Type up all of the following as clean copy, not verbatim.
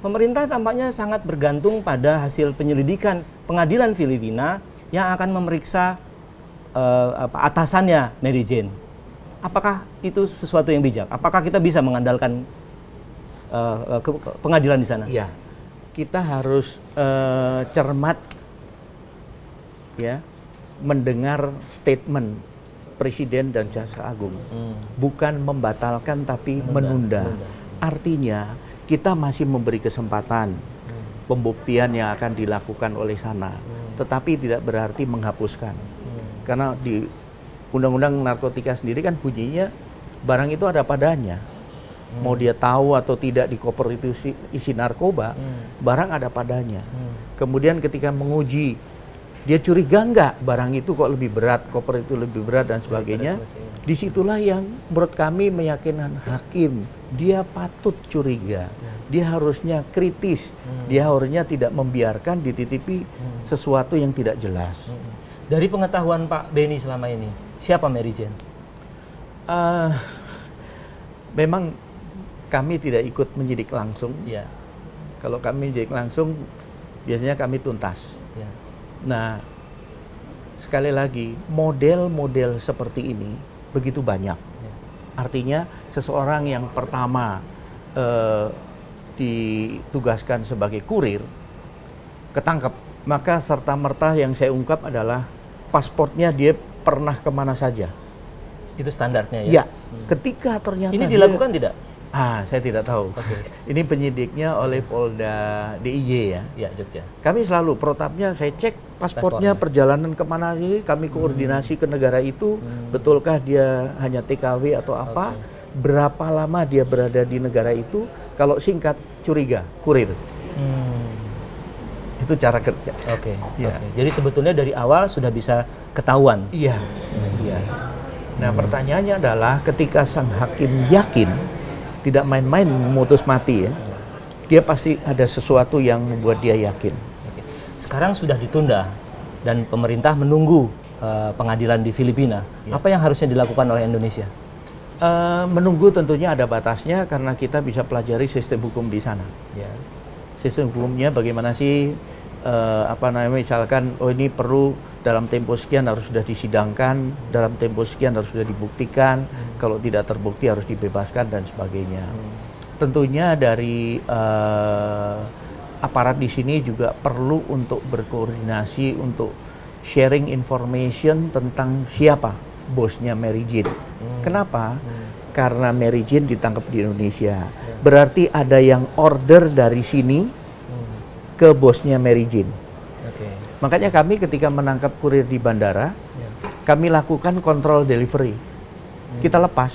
pemerintah tampaknya sangat bergantung pada hasil penyelidikan pengadilan Filipina yang akan memeriksa atasannya Mary Jane. Apakah itu sesuatu yang bijak? Apakah kita bisa mengandalkan pengadilan di sana? Iya, kita harus cermat ya mendengar statement Presiden dan Jaksa Agung, bukan membatalkan tapi menunda. Artinya kita masih memberi kesempatan pembuktian yang akan dilakukan oleh sana, tetapi tidak berarti menghapuskan. Karena di Undang-Undang Narkotika sendiri kan bunyinya barang itu ada padanya. Mau dia tahu atau tidak di koper itu isi narkoba, barang ada padanya. Kemudian ketika menguji, dia curiga enggak barang itu kok lebih berat, koper itu lebih berat dan sebagainya. Disitulah yang menurut kami meyakinkan hakim, dia patut curiga. Dia harusnya kritis, dia harusnya tidak membiarkan dititipi sesuatu yang tidak jelas. Dari pengetahuan Pak Beni selama ini, siapa Mary Jane? Memang kami tidak ikut menyidik langsung. Ya. Kalau kami menyidik langsung, biasanya kami tuntas. Ya. Nah, sekali lagi, model-model seperti ini begitu banyak. Ya. Artinya, seseorang yang pertama ditugaskan sebagai kurir, ketangkep. Maka serta-merta yang saya ungkap adalah pasportnya dia pernah kemana saja. Itu standarnya ya? Ya, ketika ternyata ini dilakukan tidak? Saya tidak tahu. Ini penyidiknya oleh Polda DIY ya. Ya, Jogja. Kami selalu protapnya saya cek paspornya, perjalanan kemana ini, kami koordinasi ke negara itu, betulkah dia hanya TKW atau apa, berapa lama dia berada di negara itu, kalau singkat curiga, kurir. Itu cara kerja. Ya. Jadi sebetulnya dari awal sudah bisa ketahuan. Iya. Nah, pertanyaannya adalah ketika sang hakim yakin, tidak main-main memutus mati ya, dia pasti ada sesuatu yang membuat dia yakin. Sekarang sudah ditunda dan pemerintah menunggu pengadilan di Filipina. Apa yang harusnya dilakukan oleh Indonesia? Menunggu tentunya ada batasnya karena kita bisa pelajari sistem hukum di sana. Sistem hukumnya bagaimana sih, misalkan ini perlu dalam tempo sekian harus sudah disidangkan, dalam tempo sekian harus sudah dibuktikan, kalau tidak terbukti harus dibebaskan dan sebagainya. Tentunya dari aparat di sini juga perlu untuk berkoordinasi untuk sharing information tentang siapa bosnya Mary Jane. Kenapa? Karena Mary Jane ditangkap di Indonesia. Berarti ada yang order dari sini ke bosnya Mary Jane. Makanya kami ketika menangkap kurir di bandara, kami lakukan kontrol delivery. Kita lepas.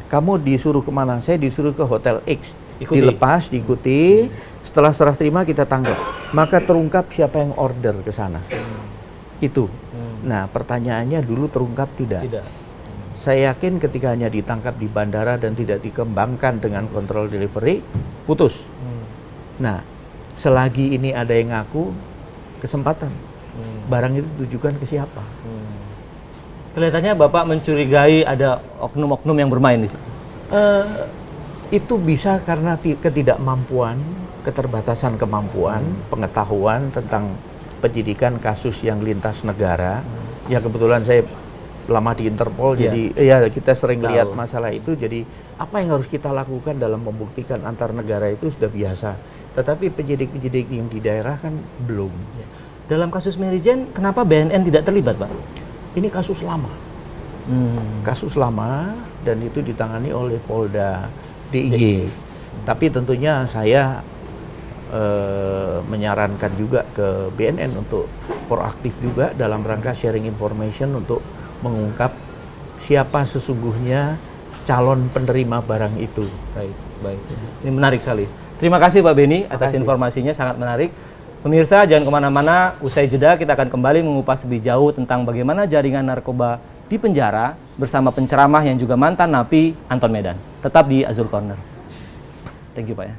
Kamu disuruh kemana? Saya disuruh ke Hotel X. Dilepas, diikuti. Setelah serah terima kita tangkap. Maka terungkap siapa yang order ke sana. Itu. Nah, pertanyaannya dulu terungkap tidak. Saya yakin ketika hanya ditangkap di bandara dan tidak dikembangkan dengan kontrol delivery, putus. Nah, selagi ini ada yang ngaku, kesempatan. Barang itu ditujukan ke siapa? Kelihatannya Bapak mencurigai ada oknum-oknum yang bermain di situ. Itu bisa karena ketidakmampuan, keterbatasan kemampuan, pengetahuan tentang penyidikan kasus yang lintas negara. Ya kebetulan saya lama di Interpol, jadi ya kita sering lihat masalah itu. Jadi apa yang harus kita lakukan dalam membuktikan antar negara itu sudah biasa. Tetapi penyidik-penyidik yang di daerah kan belum. Dalam kasus Mary Jane, kenapa BNN tidak terlibat, Pak? Ini kasus lama. Kasus lama dan itu ditangani oleh Polda DIY. Tapi tentunya saya menyarankan juga ke BNN untuk proaktif juga dalam rangka sharing information untuk mengungkap siapa sesungguhnya calon penerima barang itu. Baik. Ini menarik sekali. Terima kasih Pak Beni atas informasinya, sangat menarik. Pemirsa jangan kemana-mana, usai jeda kita akan kembali mengupas lebih jauh tentang bagaimana jaringan narkoba di penjara bersama penceramah yang juga mantan napi Anton Medan. Tetap di Azul Corner. Thank you Pak ya.